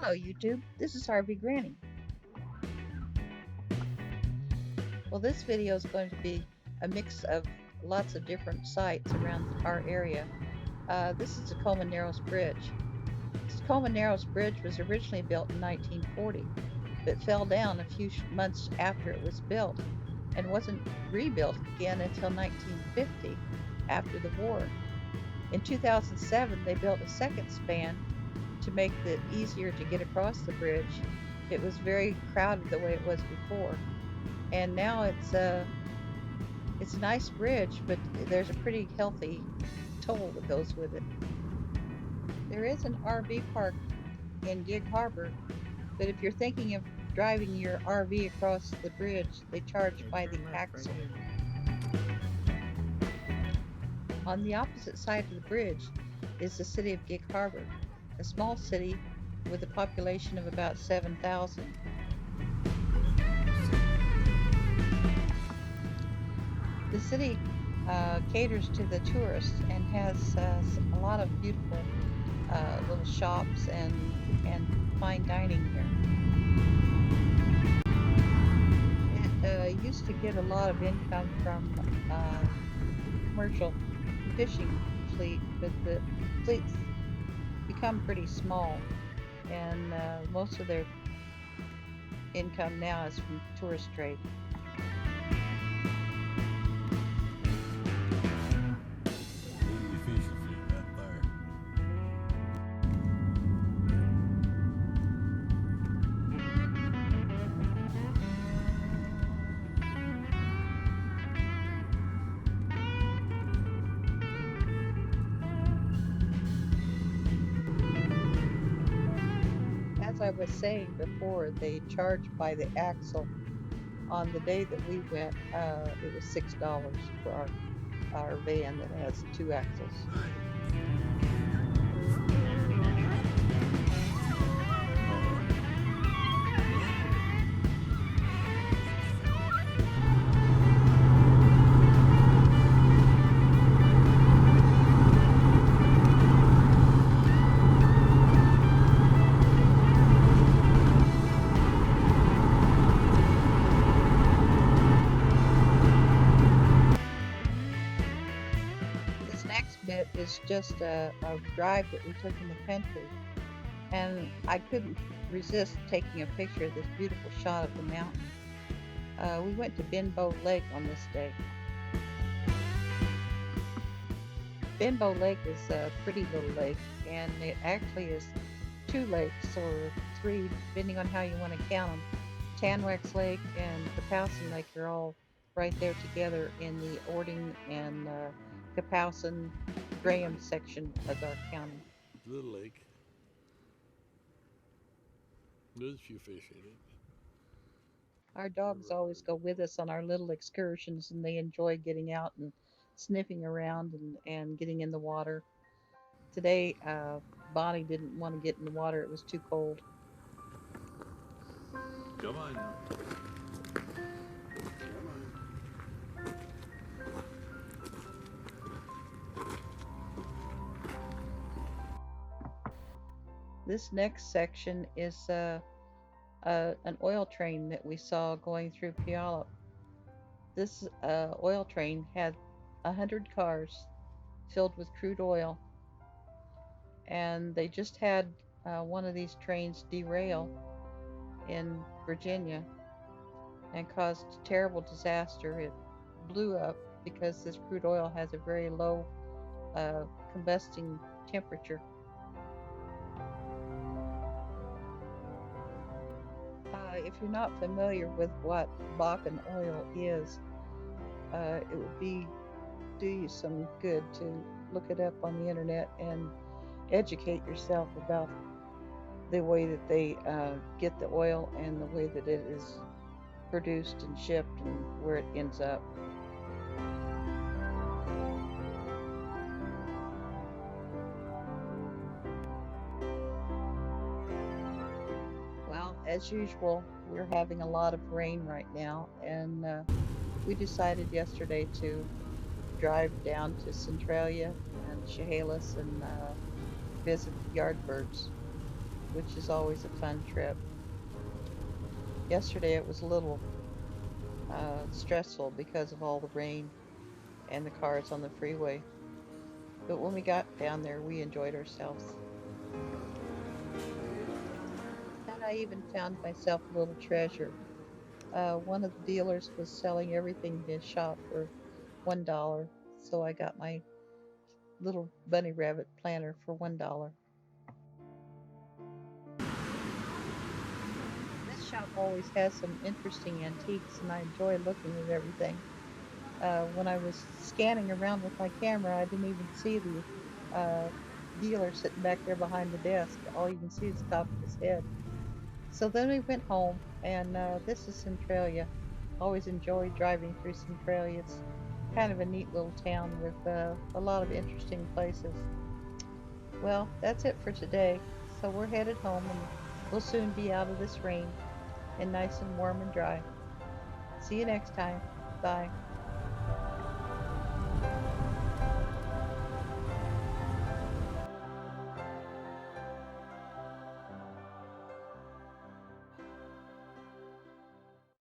Hello YouTube, this is Harvey Granny. Well, this video is going to be a mix of lots of different sites around our area. This is the Coleman Narrows Bridge. This Coleman Narrows Bridge was originally built in 1940, but fell down a few months after it was built and wasn't rebuilt again until 1950 after the war. In 2007, they built a second span to make it easier to get across the bridge. It was very crowded the way it was before, and now it's a nice bridge, but there's a pretty healthy toll that goes with it. There is an RV park in Gig Harbor, but if you're thinking of driving your RV across the bridge, they charge by the axle. On the opposite side of the bridge is the city of Gig Harbor, a small city with a population of about 7,000. The city caters to the tourists and has a lot of beautiful little shops and fine dining here. It used to get a lot of income from commercial fishing fleet, but the fleet's become pretty small, and most of their income now is from tourist trade. As I was saying before, they charge by the axle. On the day that we went, it was $6 for our van that has 2 axles. Bit is just a drive that we took in the country, and I couldn't resist taking a picture of this beautiful shot of the mountain. We went to Benbow Lake on this day. Benbow Lake is a pretty little lake, and it actually is 2 lakes or 3 depending on how you want to count them. Tanwax Lake and Kapowsin Lake are all right there together in the Orting and Kapowsin Graham section of our county. Little lake. There's a few fish in it. Our dogs always go with us on our little excursions, and they enjoy getting out and sniffing around and getting in the water. Today, Bonnie didn't want to get in the water. It was too cold. Come on. This next section is an oil train that we saw going through Puyallup. This oil train had 100 cars filled with crude oil, and they just had one of these trains derail in Virginia and caused a terrible disaster. It blew up because this crude oil has a very low combusting temperature. If you're not familiar with what Bakken oil is, it would do you some good to look it up on the internet and educate yourself about the way that they get the oil and the way that it is produced and shipped and where it ends up. Well, as usual, we're having a lot of rain right now, and we decided yesterday to drive down to Centralia and Chehalis and visit the Yardbirds. which is always a fun trip. Yesterday it was a little stressful because of all the rain and the cars on the freeway. But when we got down there, we enjoyed ourselves. And I even found myself a little treasure. One of the dealers was selling everything in his shop for $1, so I got my little bunny rabbit planter for $1. This shop always has some interesting antiques, and I enjoy looking at everything. When I was scanning around with my camera, I didn't even see the dealer sitting back there behind the desk. All you can see is the top of his head. So then we went home, and this is Centralia. Always enjoy driving through Centralia. It's kind of a neat little town with a lot of interesting places. Well, that's it for today. So we're headed home, and we'll soon be out of this rain and nice and warm and dry. See you next time. Bye.